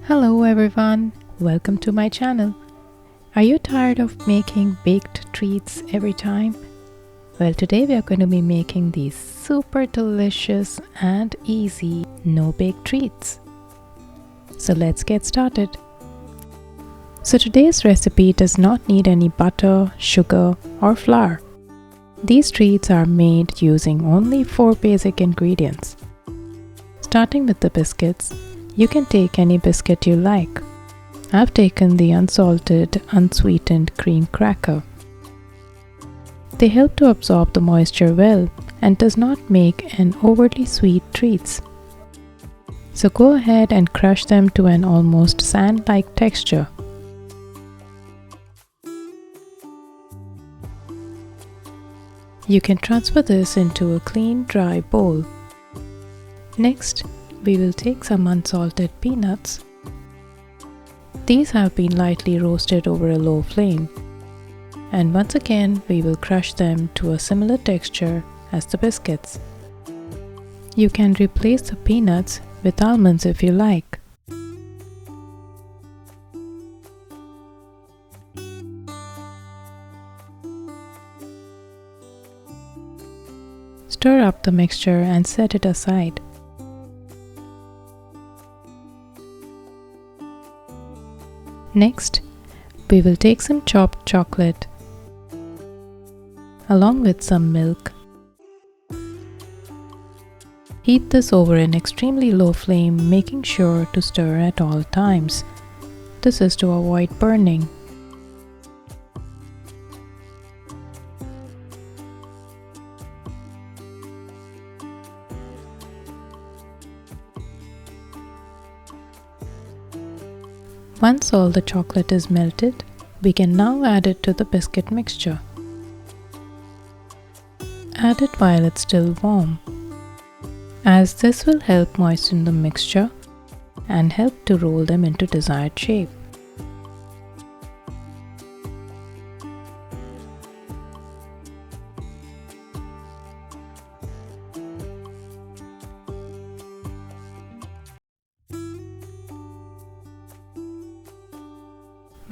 Hello everyone, welcome to my channel. Are you tired of making baked treats every time? Well, today we are going to be making these super delicious and easy no-bake treats. So let's get started. So today's recipe does not need any butter, sugar or flour. These treats are made using only 4 basic ingredients. Starting with the biscuits, you can take any biscuit you like. I've taken the unsalted, unsweetened cream cracker. They help to absorb the moisture well and does not make an overly sweet treats. So go ahead and crush them to an almost sand-like texture. You can transfer this into a clean, dry bowl. Next, we will take some unsalted peanuts. These have been lightly roasted over a low flame. And once again, we will crush them to a similar texture as the biscuits. You can replace the peanuts with almonds if you like. Stir up the mixture and set it aside. Next, we will take some chopped chocolate along with some milk. Heat this over an extremely low flame, making sure to stir at all times. This is to avoid burning. Once all the chocolate is melted, we can now add it to the biscuit mixture. Add it while it's still warm, as this will help moisten the mixture and help to roll them into desired shape.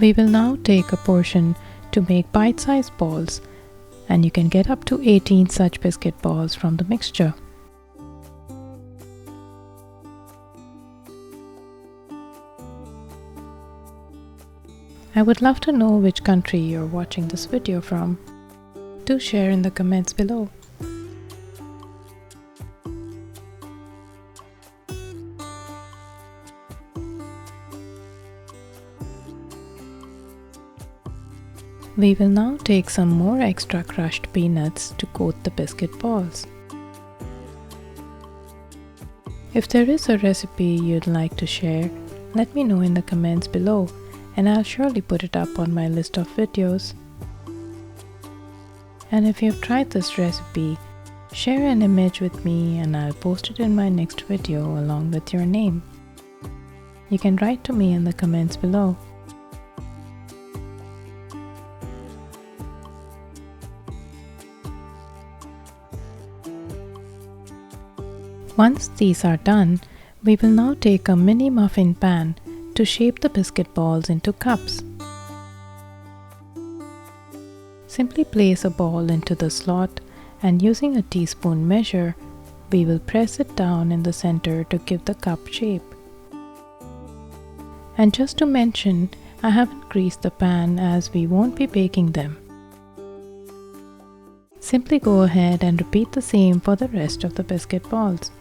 We will now take a portion to make bite-sized balls, and you can get up to 18 such biscuit balls from the mixture. I would love to know which country you're watching this video from. Do share in the comments below. We will now take some more extra crushed peanuts to coat the biscuit balls. If there is a recipe you'd like to share, let me know in the comments below and I'll surely put it up on my list of videos. And if you've tried this recipe, share an image with me and I'll post it in my next video along with your name. You can write to me in the comments below. Once these are done, we will now take a mini muffin pan to shape the biscuit balls into cups. Simply place a ball into the slot and using a teaspoon measure, we will press it down in the center to give the cup shape. And just to mention, I haven't greased the pan as we won't be baking them. Simply go ahead and repeat the same for the rest of the biscuit balls.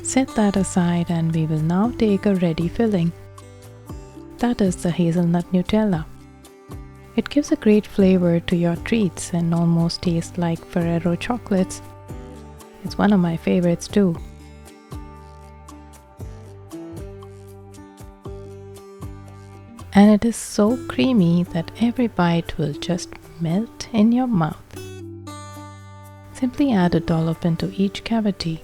Set that aside and we will now take a ready filling. That is the hazelnut Nutella. It gives a great flavor to your treats and almost tastes like Ferrero chocolates. It's one of my favorites too. And it is so creamy that every bite will just melt in your mouth. Simply add a dollop into each cavity.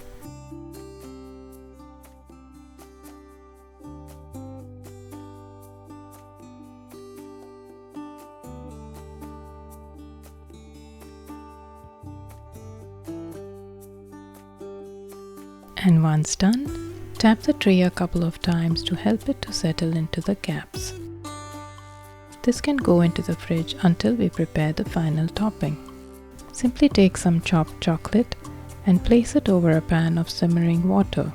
And once done, tap the tray a couple of times to help it to settle into the gaps. This can go into the fridge until we prepare the final topping. Simply take some chopped chocolate and place it over a pan of simmering water.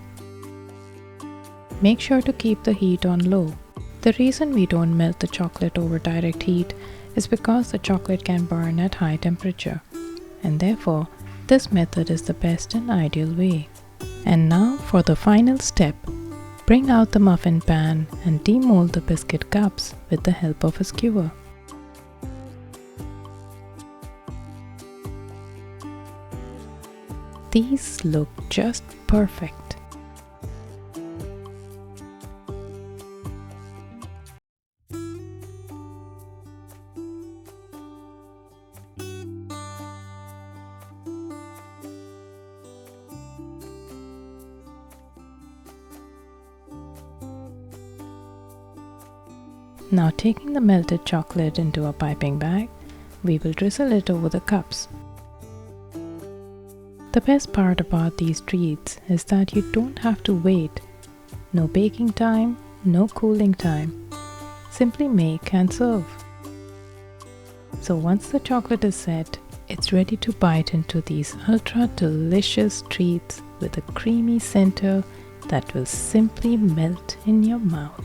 Make sure to keep the heat on low. The reason we don't melt the chocolate over direct heat is because the chocolate can burn at high temperature, and therefore this method is the best and ideal way. And now for the final step. Bring out the muffin pan and demold the biscuit cups with the help of a skewer. These look just perfect. Now taking the melted chocolate into a piping bag, we will drizzle it over the cups. The best part about these treats is that you don't have to wait. No baking time, no cooling time. Simply make and serve. So once the chocolate is set, it's ready to bite into these ultra delicious treats with a creamy center that will simply melt in your mouth.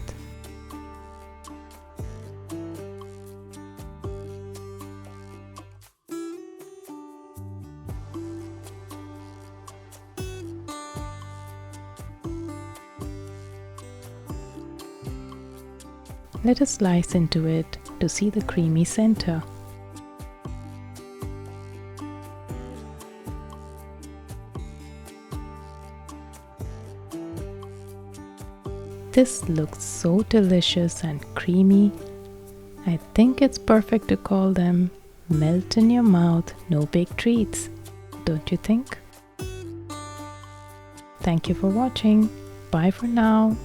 Let us slice into it to see the creamy center. This looks so delicious and creamy. I think it's perfect to call them melt in your mouth, no bake treats. Don't you think? Thank you for watching. Bye for now.